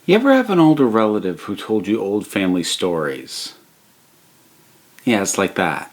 You ever have an older relative who told you old family stories? Yeah, it's like that.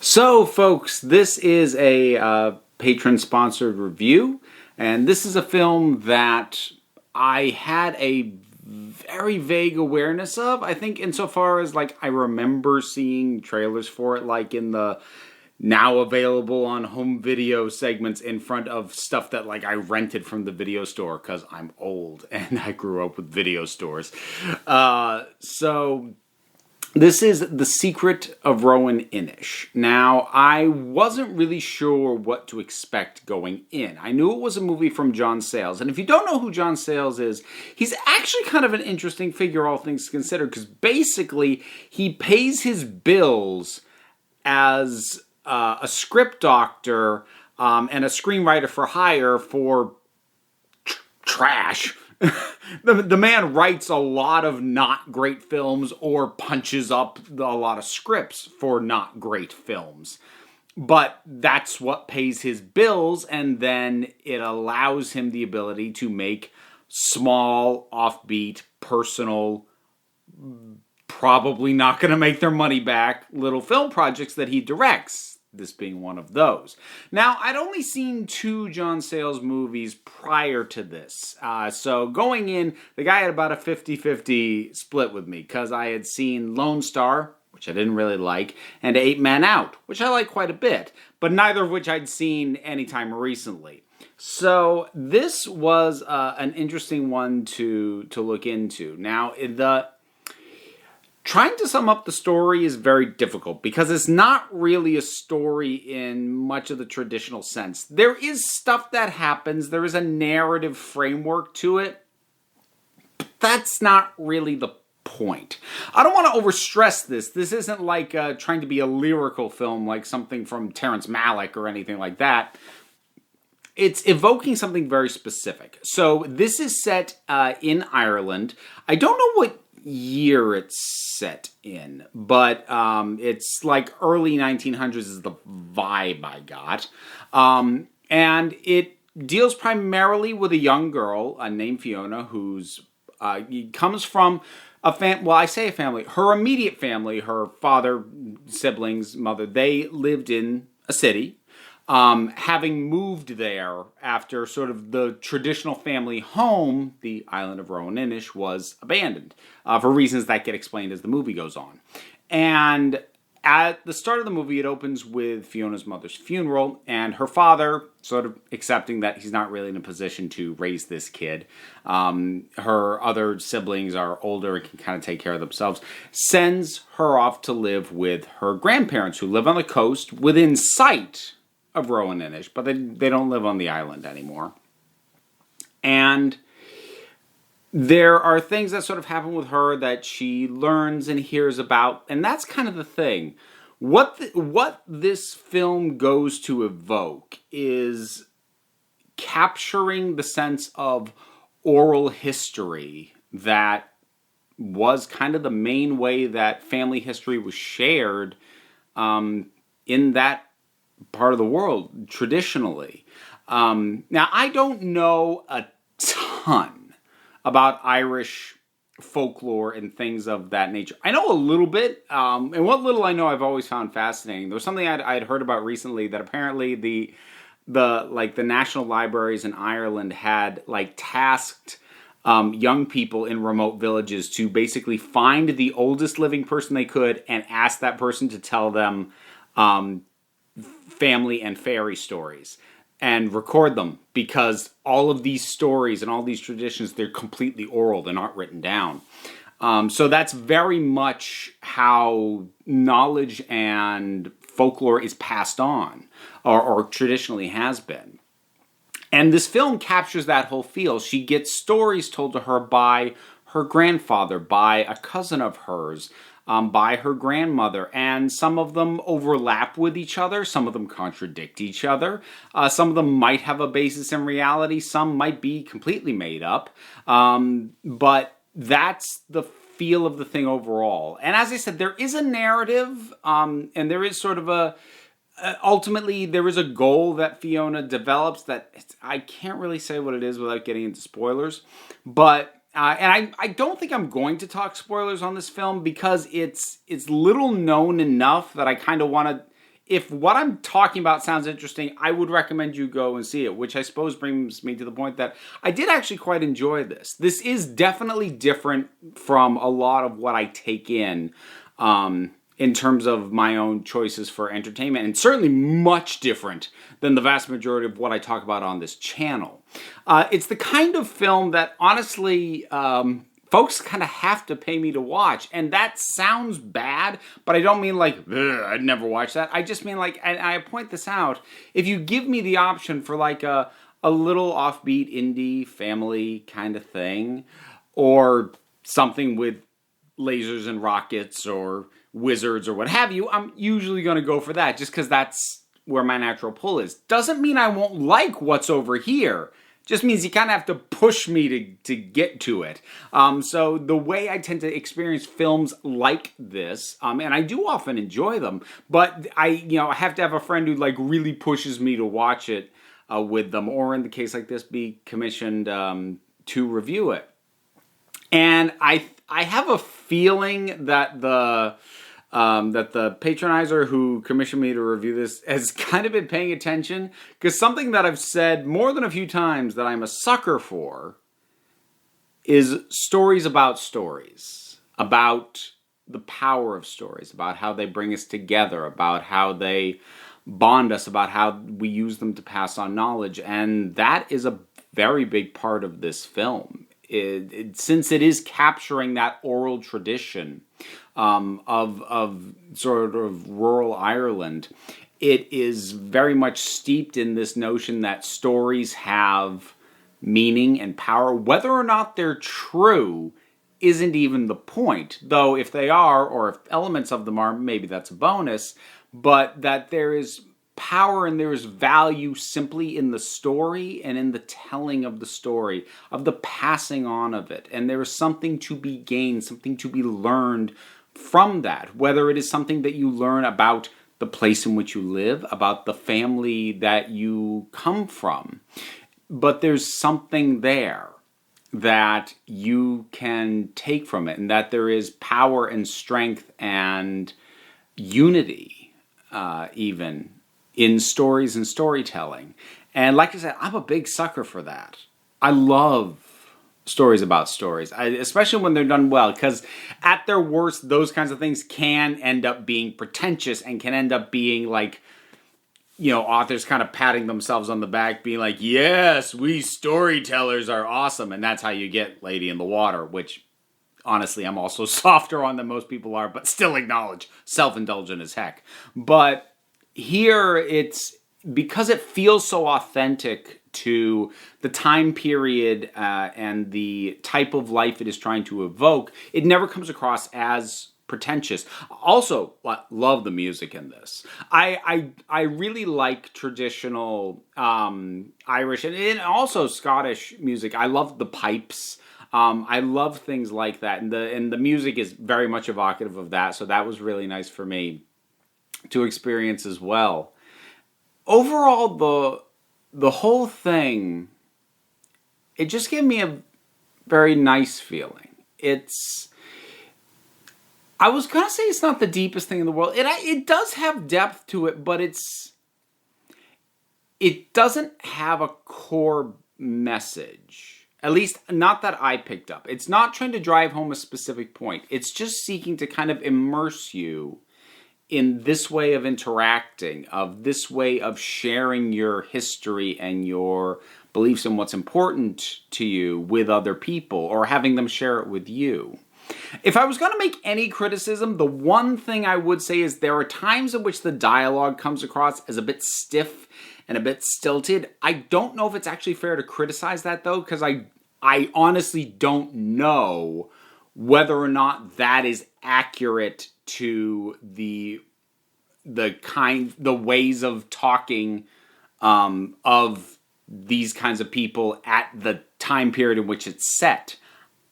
So, folks, this is a patron-sponsored review, and this is a film that I had a very vague awareness of. I think insofar as, I remember seeing trailers for it, in the now available on home video segments in front of stuff that, I rented from the video store, because I'm old, and I grew up with video stores. This is The Secret of Roan Inish. Now, I wasn't really sure what to expect going in. I knew it was a movie from John Sayles, and if you don't know who John Sayles is, he's actually kind of an interesting figure, all things considered, because basically he pays his bills as a script doctor and a screenwriter for hire for trash. The man writes a lot of not great films or punches up a lot of scripts for not great films. But that's what pays his bills, and then it allows him the ability to make small, offbeat, personal, probably not going to make their money back little film projects that he directs. This being one of those. Now, I'd only seen 2 John Sayles movies prior to this. So going in, the guy had about a 50-50 split with me, because I had seen Lone Star, which I didn't really like, and 8 Men Out, which I like quite a bit, but neither of which I'd seen anytime recently. So this was an interesting one to look into. Now, trying to sum up the story is very difficult because it's not really a story in much of the traditional sense. There is stuff that happens. There is a narrative framework to it. But that's not really the point. I don't want to overstress this. This isn't like trying to be a lyrical film like something from Terrence Malick or anything like that. It's evoking something very specific. So this is set in Ireland. I don't know what year it's set in, but it's like early 1900s is the vibe I got. And it deals primarily with a young girl named Fiona who's comes from a family. Her immediate family, her father, siblings, mother, they lived in a city. Having moved there after sort of the traditional family home, the island of Roan Inish was abandoned for reasons that get explained as the movie goes on. And at the start of the movie, it opens with Fiona's mother's funeral and her father sort of accepting that he's not really in a position to raise this kid. Her other siblings are older and can kind of take care of themselves. Sends her off to live with her grandparents who live on the coast within sight of Roan Inish, but they don't live on the island anymore. And there are things that sort of happen with her that she learns and hears about, and that's kind of the thing. What this film goes to evoke is capturing the sense of oral history that was kind of the main way that family history was shared in that part of the world traditionally. Now, I don't know a ton about Irish folklore and things of that nature. I know a little bit, and what little I know I've always found fascinating. There was something I'd heard about recently that apparently the national libraries in Ireland had tasked young people in remote villages to basically find the oldest living person they could and ask that person to tell them family and fairy stories and record them, because all of these stories and all these traditions, they're completely oral, they're not written down. So that's very much how knowledge and folklore is passed on, or traditionally has been. And this film captures that whole feel. She gets stories told to her by her grandfather, by a cousin of hers, by her grandmother, and some of them overlap with each other, some of them contradict each other, some of them might have a basis in reality, some might be completely made up, but that's the feel of the thing overall. And as I said, there is a narrative, and there is sort of ultimately, there is a goal that Fiona develops that I can't really say what it is without getting into spoilers. But and I don't think I'm going to talk spoilers on this film because it's little known enough that I kind of want to. If what I'm talking about sounds interesting, I would recommend you go and see it, which I suppose brings me to the point that I did actually quite enjoy this. This is definitely different from a lot of what I take in terms of my own choices for entertainment, and certainly much different than the vast majority of what I talk about on this channel. It's the kind of film that, honestly, folks kind of have to pay me to watch, and that sounds bad, but I don't mean like, I'd never watch that. I just mean like, and I point this out, if you give me the option for like a little offbeat indie family kind of thing, or something with lasers and rockets or wizards or what have you, I'm usually going to go for that just because that's where my natural pull is. Doesn't mean I won't like what's over here. Just means you kind of have to push me to get to it. So the way I tend to experience films like this, and I do often enjoy them, but I have to have a friend who like really pushes me to watch it with them, or in the case like this, be commissioned to review it. And I have a feeling that the patronizer who commissioned me to review this has kind of been paying attention, because something that I've said more than a few times that I'm a sucker for is stories, about the power of stories, about how they bring us together, about how they bond us, about how we use them to pass on knowledge. And that is a very big part of this film. Since it is capturing that oral tradition of sort of rural Ireland, it is very much steeped in this notion that stories have meaning and power. Whether or not they're true isn't even the point, though if they are, or if elements of them are, maybe that's a bonus, but that there is power and there is value simply in the story and in the telling of the story, of the passing on of it. And there is something to be gained, something to be learned from that, whether it is something that you learn about the place in which you live, about the family that you come from. But there's something there that you can take from it, and that there is power and strength and unity, even in stories and storytelling. And like I said, I'm a big sucker for that. I love stories about stories, especially when they're done well, because at their worst, those kinds of things can end up being pretentious and can end up being like, authors kind of patting themselves on the back, being like, yes, we storytellers are awesome. And that's how you get Lady in the Water, which honestly, I'm also softer on than most people are, but still acknowledge self-indulgent as heck. But here, it's because it feels so authentic to the time period and the type of life it is trying to evoke, it never comes across as pretentious. Also, love the music in this. I really like traditional Irish and also Scottish music. I love the pipes. I love things like that, and the music is very much evocative of that. So that was really nice for me to experience as well. Overall, the whole thing, it just gave me a very nice feeling. I was gonna say it's not the deepest thing in the world. It does have depth to it, but it doesn't have a core message. At least, not that I picked up. It's not trying to drive home a specific point. It's just seeking to kind of immerse you in this way of interacting, of this way of sharing your history and your beliefs and what's important to you with other people, or having them share it with you. If I was going to make any criticism, the one thing I would say is there are times in which the dialogue comes across as a bit stiff and a bit stilted. I don't know if it's actually fair to criticize that, though, because I honestly don't know whether or not that is accurate to the ways of talking of these kinds of people at the time period in which it's set.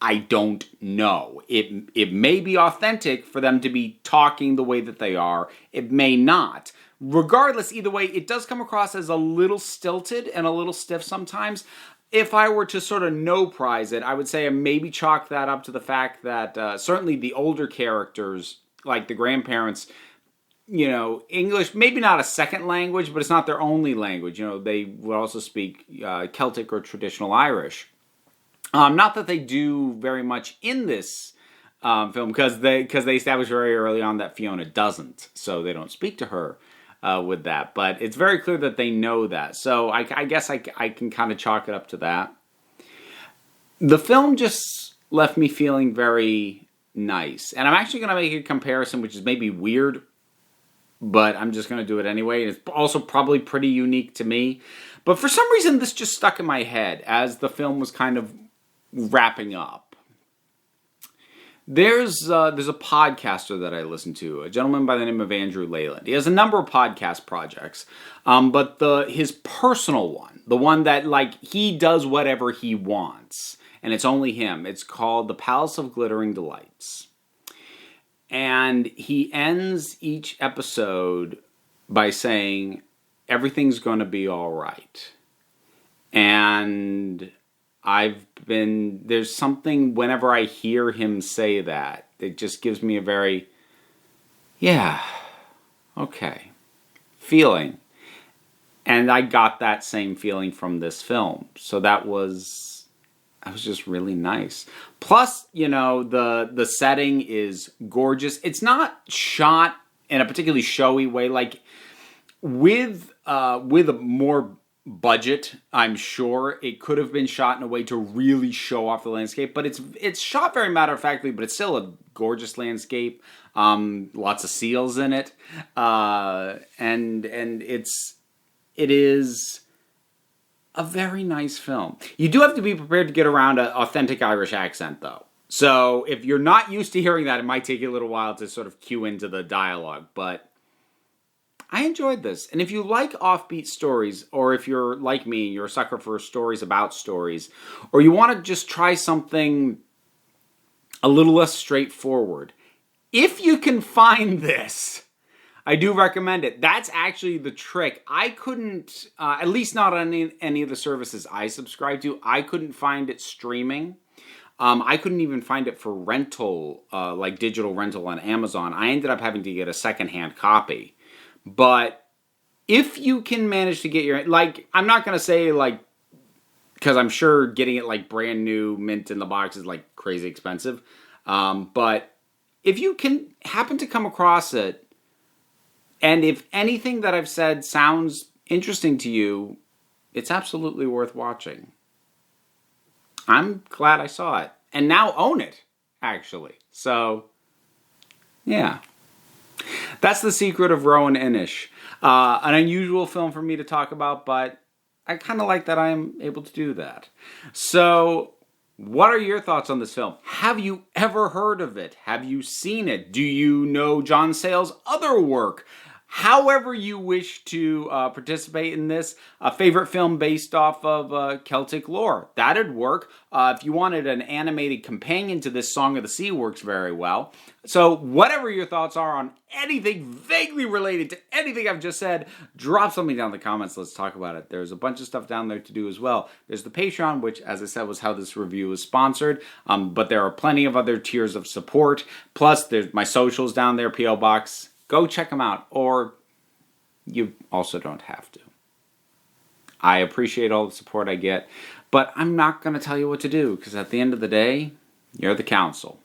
I don't know. It may be authentic for them to be talking the way that they are. It may not. Regardless, either way, it does come across as a little stilted and a little stiff sometimes. If I were to sort of no-prize it, I would say I maybe chalk that up to the fact that certainly the older characters, like the grandparents, English, maybe not a second language, but it's not their only language. They would also speak Celtic or traditional Irish. Not that they do very much in this film, because they established very early on that Fiona doesn't, so they don't speak to her with that. But it's very clear that they know that. So I guess I can kind of chalk it up to that. The film just left me feeling very nice. And I'm actually going to make a comparison, which is maybe weird, but I'm just going to do it anyway. It's also probably pretty unique to me. But for some reason, this just stuck in my head as the film was kind of wrapping up. There's a podcaster that I listen to, a gentleman by the name of Andrew Leyland. He has a number of podcast projects, but his personal one, the one that he does whatever he wants, and it's only him. It's called The Palace of Glittering Delights. And he ends each episode by saying, everything's going to be all right. And there's something whenever I hear him say that, it just gives me a very, yeah, okay, feeling. And I got that same feeling from this film. So that was just really nice. Plus, the setting is gorgeous. It's not shot in a particularly showy way. With a more budget, I'm sure it could have been shot in a way to really show off the landscape. But it's shot very matter-of-factly, but it's still a gorgeous landscape. Lots of seals in it. And it is a very nice film. You do have to be prepared to get around an authentic Irish accent, though. So if you're not used to hearing that, it might take you a little while to sort of cue into the dialogue. But I enjoyed this. And if you like offbeat stories, or if you're like me, you're a sucker for stories about stories, or you want to just try something a little less straightforward, if you can find this, I do recommend it. That's actually the trick. I couldn't, at least not on any of the services I subscribe to, I couldn't find it streaming. I couldn't even find it for rental, like digital rental on Amazon. I ended up having to get a secondhand copy. But if you can manage to get I'm not going to say because I'm sure getting it brand new mint in the box is crazy expensive. But if you can happen to come across it, and if anything that I've said sounds interesting to you, it's absolutely worth watching. I'm glad I saw it. And now own it, actually. So, yeah. That's The Secret of Roan Inish. An unusual film for me to talk about, but I kind of like that I am able to do that. So, what are your thoughts on this film? Have you ever heard of it? Have you seen it? Do you know John Sayles' other work? However you wish to participate in this, a favorite film based off of Celtic lore, that'd work. If you wanted an animated companion to this, Song of the Sea works very well. So whatever your thoughts are on anything vaguely related to anything I've just said, drop something down in the comments. Let's talk about it. There's a bunch of stuff down there to do as well. There's the Patreon, which, as I said, was how this review was sponsored. But there are plenty of other tiers of support. Plus, there's my socials down there, P.O. Box. Go check them out, or you also don't have to. I appreciate all the support I get, but I'm not going to tell you what to do, because at the end of the day, you're the council.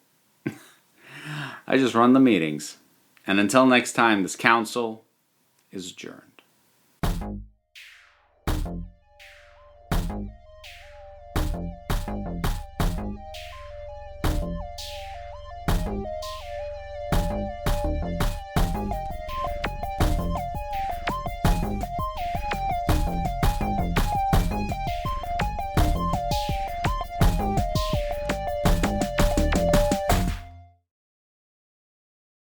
I just run the meetings. And until next time, this council is adjourned.